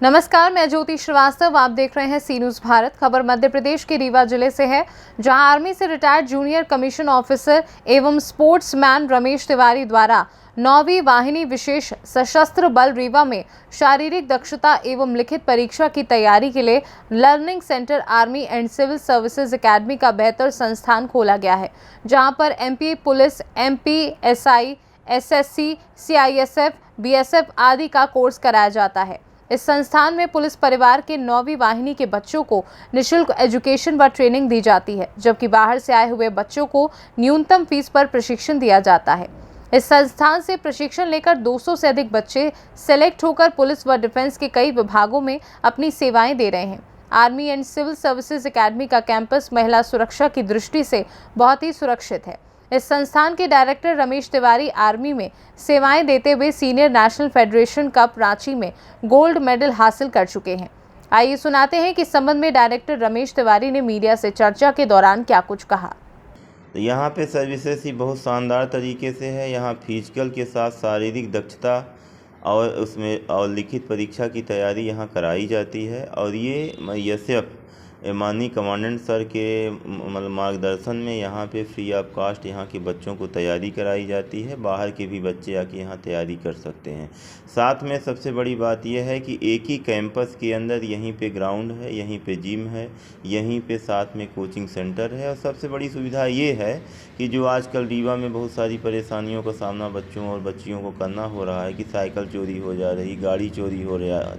नमस्कार, मैं ज्योति श्रीवास्तव। आप देख रहे हैं सी न्यूज़ भारत। खबर मध्य प्रदेश के रीवा जिले से है, जहां आर्मी से रिटायर्ड जूनियर कमीशन ऑफिसर एवं स्पोर्ट्समैन रमेश तिवारी द्वारा 9वीं वाहिनी विशेष सशस्त्र बल रीवा में शारीरिक दक्षता एवं लिखित परीक्षा की तैयारी के लिए learning centre army and civil services academy का बेहतर संस्थान खोला गया है, जहां पर MP police, MP SI, SSC, CISF, BSF आदि का कोर्स कराया जाता है। इस संस्थान में पुलिस परिवार के 9वीं वाहिनी के बच्चों को निःशुल्क एजुकेशन व ट्रेनिंग दी जाती है, जबकि बाहर से आए हुए बच्चों को न्यूनतम फीस पर प्रशिक्षण दिया जाता है। इस संस्थान से प्रशिक्षण लेकर 200 से अधिक बच्चे सेलेक्ट होकर पुलिस व डिफेंस के कई विभागों में अपनी सेवाएं दे रहे हैं। Army and civil services academy का कैंपस महिला सुरक्षा की दृष्टि से बहुत ही सुरक्षित है। इस संस्थान के डायरेक्टर रमेश तिवारी आर्मी में सेवाएं देते हुए senior national federation cup Ranchi में गोल्ड मेडल हासिल कर चुके हैं। आइए सुनाते हैं कि इस संबंध में डायरेक्टर रमेश तिवारी ने मीडिया से चर्चा के दौरान क्या कुछ कहा। तो यहाँ पे सर्विसेज ही बहुत शानदार तरीके से है। यहाँ फिजिकल के साथ शारीरिक दक्षता और लिखित परीक्षा की तैयारी यहाँ कराई जाती है। और ये एसएफ माननीय कमांडेंट सर के मार्गदर्शन में यहाँ पे फ्री ऑफ कास्ट यहाँ के बच्चों को तैयारी कराई जाती है। बाहर के भी बच्चे आके यहाँ तैयारी कर सकते हैं। साथ में सबसे बड़ी बात यह है कि एक ही कैंपस के अंदर यहीं पे ग्राउंड है, यहीं पे जिम है, यहीं पे साथ में कोचिंग सेंटर है। और सबसे बड़ी सुविधा ये है कि जो आजकल रीवा में बहुत सारी परेशानियों का सामना बच्चों और बच्चियों को करना हो रहा है कि साइकिल चोरी हो जा रही, गाड़ी चोरी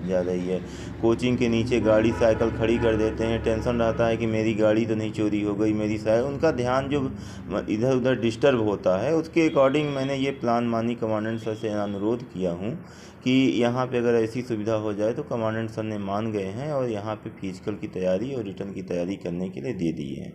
जा रही है, कोचिंग के नीचे गाड़ी साइकिल खड़ी कर देते हैं, टेंशन रहता है कि मेरी गाड़ी तो नहीं चोरी हो गई, मेरी साइकिल, उनका ध्यान जो इधर उधर डिस्टर्ब होता है, उसके अकॉर्डिंग मैंने ये प्लान माननीय कमांडेंट सर से अनुरोध किया हूँ कि यहाँ पे अगर ऐसी सुविधा हो जाए तो कमांडेंट सर ने मान गए हैं और यहाँ पे फिजिकल की तैयारी और रिटर्न की तैयारी करने के लिए दे दी है।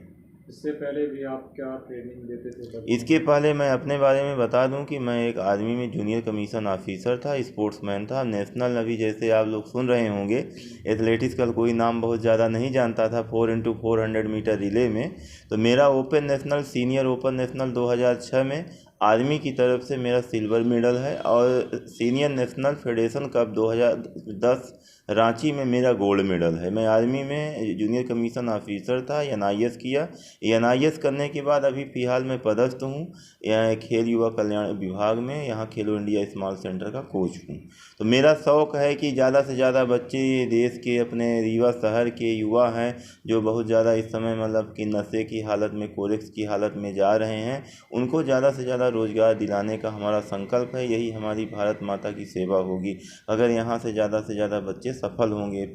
इससे पहले भी आप क्या ट्रेनिंग देते थे? इसके पहले मैं अपने बारे में बता दूं कि मैं एक आर्मी में जूनियर कमीशन ऑफिसर था, स्पोर्ट्समैन था, नेशनल, अभी जैसे आप लोग सुन रहे होंगे एथलेटिक्स का कोई नाम बहुत ज़्यादा नहीं जानता था 4x400 मीटर रिले में। तो मेरा open national, senior open national 2006 में आर्मी की तरफ से मेरा सिल्वर मेडल है और senior national federation cup 2010 Ranchi में मेरा गोल्ड मेडल है। मैं आर्मी में जूनियर कमीशन ऑफिसर था, एनआईएस किया। एनआईएस करने के बाद अभी फ़िलहाल मैं पदस्थ हूँ यहाँ खेल युवा कल्याण विभाग में, यहाँ खेलो इंडिया स्मॉल सेंटर का कोच हूँ। तो मेरा शौक़ है कि ज़्यादा से ज़्यादा बच्चे देश के अपने रीवा शहर के युवा हैं जो बहुत ज़्यादा इस समय मतलब कि नशे की हालत में, कोरेक्स की हालत में जा रहे हैं, उनको ज़्यादा से ज़्यादा रोज़गार दिलाने का हमारा संकल्प है। यही हमारी भारत माता की सेवा होगी अगर यहाँ से ज़्यादा बच्चे सफल होंगे।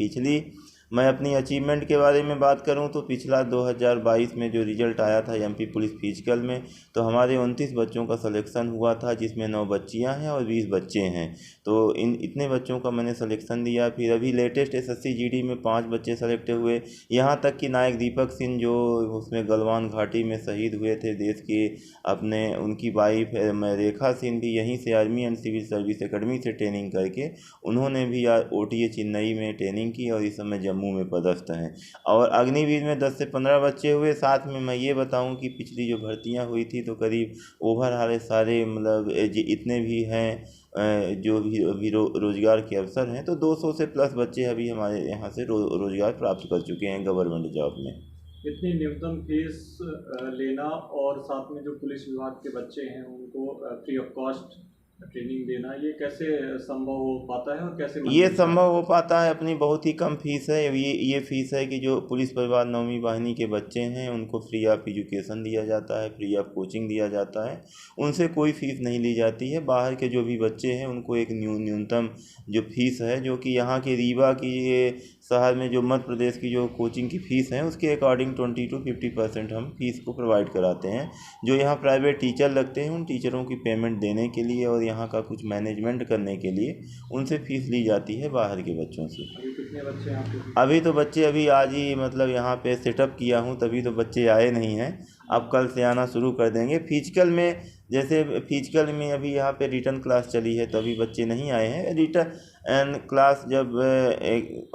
मैं अपनी अचीवमेंट के बारे में बात करूं तो पिछला 2022 में जो रिज़ल्ट आया था एमपी पुलिस फिजिकल में, तो हमारे 29 बच्चों का सिलेक्शन हुआ था, जिसमें 9 बच्चियां हैं और 20 बच्चे हैं। तो इतने बच्चों का मैंने सिलेक्शन दिया। फिर अभी लेटेस्ट एसएससी जीडी में 5 बच्चे सेलेक्ट हुए। यहाँ तक कि नायक दीपक सिंह जो उसमें गलवान घाटी में शहीद हुए थे देश के अपने, उनकी वाइफ रेखा सिंह भी यहीं से army and civil service academy से ट्रेनिंग करके उन्होंने भी ओटीए चेन्नई में ट्रेनिंग की और इस समय जम्मू में पदस्थ हैं। और अग्निवीर में 10 से 15 बच्चे हुए। साथ में मैं ये बताऊं कि पिछली जो भर्तियां हुई थी तो करीब ओवरऑल सारे मतलब इतने भी हैं जो भी रोज़गार के अवसर हैं, तो 200 से प्लस बच्चे अभी हमारे यहाँ से रोज़गार प्राप्त कर चुके हैं गवर्नमेंट जॉब में। इतनी न्यूनतम फीस लेना और साथ में जो पुलिस विभाग के बच्चे हैं उनको फ्री ऑफ कॉस्ट ट्रेनिंग देना, ये कैसे संभव हो पाता है और कैसे ये संभव हो पाता है? अपनी बहुत ही कम फीस है। ये फीस है कि जो पुलिस परिवार 9वीं वाहिनी के बच्चे हैं उनको फ्री ऑफ एजुकेशन दिया जाता है, फ्री ऑफ कोचिंग दिया जाता है, उनसे कोई फ़ीस नहीं ली जाती है। बाहर के जो भी बच्चे हैं उनको एक न्यूनतम जो फीस है, जो कि यहाँ के रीवा की ये शहर में जो मध्य प्रदेश की जो कोचिंग की फ़ीस है उसके अकॉर्डिंग 20 to 50% हम फीस को प्रोवाइड कराते हैं। जो यहाँ प्राइवेट टीचर लगते हैं उन टीचरों की पेमेंट देने के लिए और यहाँ का कुछ मैनेजमेंट करने के लिए उनसे फ़ीस ली जाती है बाहर के बच्चों से। अभी कितने बच्चे हैं आपके? अभी तो बच्चे अभी आज ही मतलब यहाँ पे सेटअप किया हूँ, तभी तो बच्चे आए नहीं हैं। अब कल से आना शुरू कर देंगे। फिजिकल में जैसे फिजिकल में अभी यहाँ पे रिटर्न क्लास चली है तो अभी बच्चे नहीं आए हैं। रिटर्न क्लास जब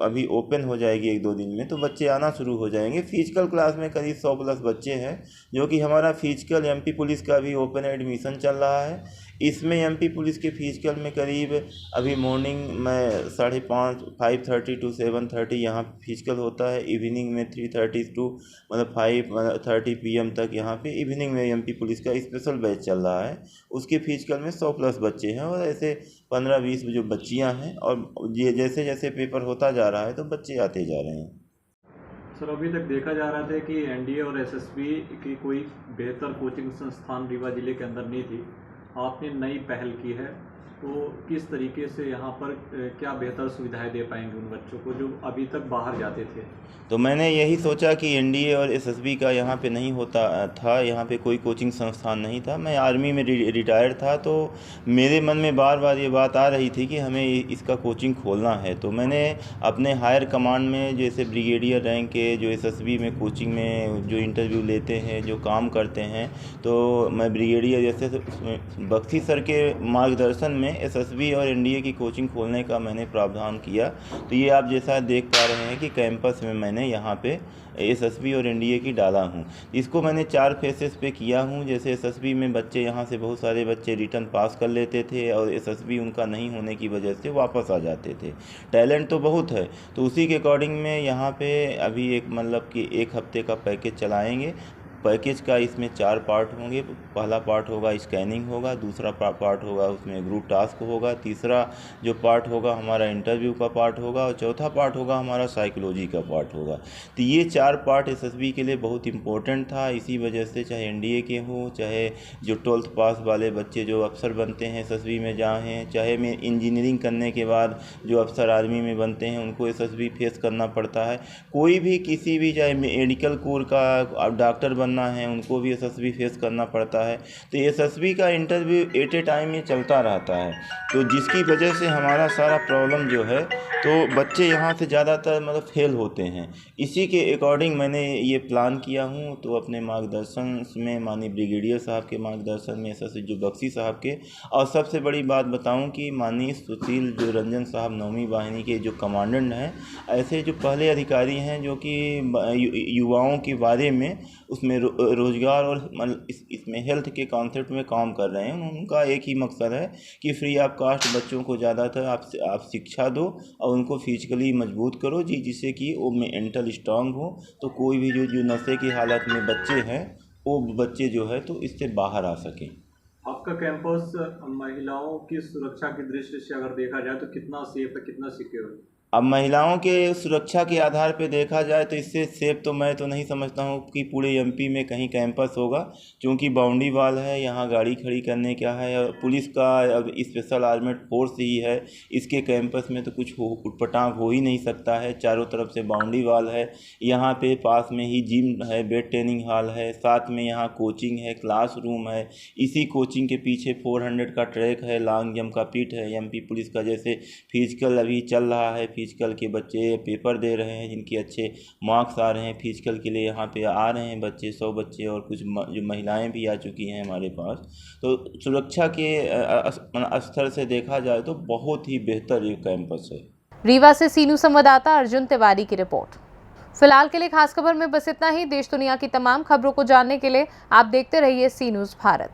अभी ओपन हो जाएगी 1-2 दिन में तो बच्चे आना शुरू हो जाएंगे। फिजिकल क्लास में करीब 100 प्लस बच्चे हैं, जो कि हमारा फिजिकल एमपी पुलिस का भी ओपन एडमिशन चल रहा है। इसमें एमपी पुलिस के फिजिकल में करीब अभी मॉर्निंग में 5:30 5:30 to 7:30 यहाँ फिजिकल होता है। इवनिंग में 3:30 to मतलब 5:30 PM तक यहाँ पे इवनिंग में एमपी पुलिस का स्पेशल बैच चल रहा है। उसके फिजिकल में 100+ बच्चे हैं और ऐसे 15-20 जो बच्चियाँ हैं और ये जैसे जैसे पेपर होता जा रहा है तो बच्चे आते जा रहे हैं। सर, अभी तक देखा जा रहा था कि एनडीए और एसएसबी की कोई बेहतर कोचिंग संस्थान रीवा जिले के अंदर नहीं थी। आपने नई पहल की है, तो किस तरीके से यहाँ पर क्या बेहतर सुविधाएं दे पाएंगे उन बच्चों को जो अभी तक बाहर जाते थे? तो मैंने यही सोचा कि एनडीए और एसएसबी का यहाँ पे नहीं होता था, यहाँ पे कोई कोचिंग संस्थान नहीं था। मैं आर्मी में रिटायर था, तो मेरे मन में बार बार ये बात आ रही थी कि हमें इसका कोचिंग खोलना है। तो मैंने अपने हायर कमांड में जैसे ब्रिगेडियर रैंक के जो एसएसबी में कोचिंग में जो इंटरव्यू लेते हैं, जो काम करते हैं, तो मैं ब्रिगेडियर जैसे बख्शी सर के मार्गदर्शन में एसएसबी और एनडीए की कोचिंग खोलने का मैंने प्रावधान किया। तो ये आप जैसा देख पा रहे हैं कि कैंपस में मैंने यहाँ पे एसएसबी और एनडीए की डाला हूँ। इसको मैंने 4 फेसेस पे किया हूँ। जैसे एसएसबी में बच्चे यहाँ से बहुत सारे बच्चे रिटर्न पास कर लेते थे और एसएसबी उनका नहीं होने की वजह से वापस आ जाते थे। टैलेंट तो बहुत है, तो उसी के अकॉर्डिंग में यहाँ पे अभी एक मतलब कि 1 हफ्ते का पैकेज चलाएँगे। पैकेज का इसमें 4 पार्ट होंगे। पहला पार्ट होगा स्कैनिंग होगा, दूसरा पार्ट होगा उसमें ग्रुप टास्क होगा, तीसरा जो पार्ट होगा हमारा इंटरव्यू का पार्ट होगा और चौथा पार्ट होगा हमारा साइकोलॉजी का पार्ट होगा। तो ये 4 पार्ट एसएसबी के लिए बहुत इंपॉर्टेंट था। इसी वजह से चाहे एनडीए के हों, चाहे जो 12th पास वाले बच्चे जो अफसर बनते हैं एसएसबी में जाएँ, चाहे मैं इंजीनियरिंग करने के बाद जो अफसर आर्मी में बनते हैं उनको एसएसबी फेस करना पड़ता है। कोई भी किसी भी चाहे मेडिकल कोर का डॉक्टर बनना है उनको भी एसएसबी फेस करना पड़ता है। तो एसएसबी का इंटरव्यू एट ए टाइम ये चलता रहता है, तो जिसकी वजह से हमारा सारा प्रॉब्लम जो है तो बच्चे यहाँ से ज़्यादातर मतलब फेल होते हैं। इसी के अकॉर्डिंग मैंने ये प्लान किया हूँ। तो अपने मार्गदर्शन में माननीय ब्रिगेडियर साहब के मार्गदर्शन में एसएसबी जो बख्शी साहब के, और सबसे बड़ी बात बताऊँ कि माननीय सुशील जो रंजन साहब 9वीं वाहिनी के जो कमांडेंट हैं, ऐसे जो पहले अधिकारी हैं जो कि युवाओं के बारे में उसमें रोजगार और इसमें हेल्थ के कॉन्सेप्ट में काम कर रहे हैं। उनका एक ही मकसद है कि फ्री ऑफ कास्ट बच्चों को ज़्यादातर आप शिक्षा दो और उनको फिजिकली मजबूत करो जिससे कि वो मेंटल स्ट्रांग हो। तो कोई भी जो नशे की हालत में बच्चे हैं वो बच्चे जो है तो इससे बाहर आ सकें। आपका कैंपस महिलाओं की सुरक्षा की दृष्टि से अगर देखा जाए तो कितना सेफ है, कितना सिक्योर है? अब महिलाओं के सुरक्षा के आधार पे देखा जाए तो इससे सेफ तो मैं तो नहीं समझता हूँ कि पूरे एमपी में कहीं कैंपस होगा, क्योंकि बाउंड्री वाल है, यहाँ गाड़ी खड़ी करने क्या है, और पुलिस का अब स्पेशल आर्मेड फोर्स ही है। इसके कैंपस में तो कुछ उटपटांग हो ही नहीं सकता है। चारों तरफ से बाउंड्री वाल है, यहाँ पे पास में ही जिम है, वेट ट्रेनिंग हॉल है, साथ में यहाँ कोचिंग है, क्लासरूम है। इसी कोचिंग के पीछे 400 का ट्रैक है, लॉन्ग जंप का पिट है। एमपी पुलिस का जैसे फिजिकल अभी चल रहा है, फिजिकल के बच्चे पेपर दे रहे हैं जिनके अच्छे मार्क्स आ रहे हैं, फिजिकल के लिए यहाँ पे आ रहे हैं बच्चे 100 बच्चे, और कुछ जो महिलाएं भी आ चुकी हैं हमारे पास। तो सुरक्षा के स्तर से देखा जाए तो बहुत ही बेहतर ये कैंपस है। रीवा से सीनू संवाददाता अर्जुन तिवारी की रिपोर्ट। फिलहाल के लिए खास खबर में बस इतना ही। देश दुनिया की तमाम खबरों को जानने के लिए आप देखते रहिए सी न्यूज़ भारत।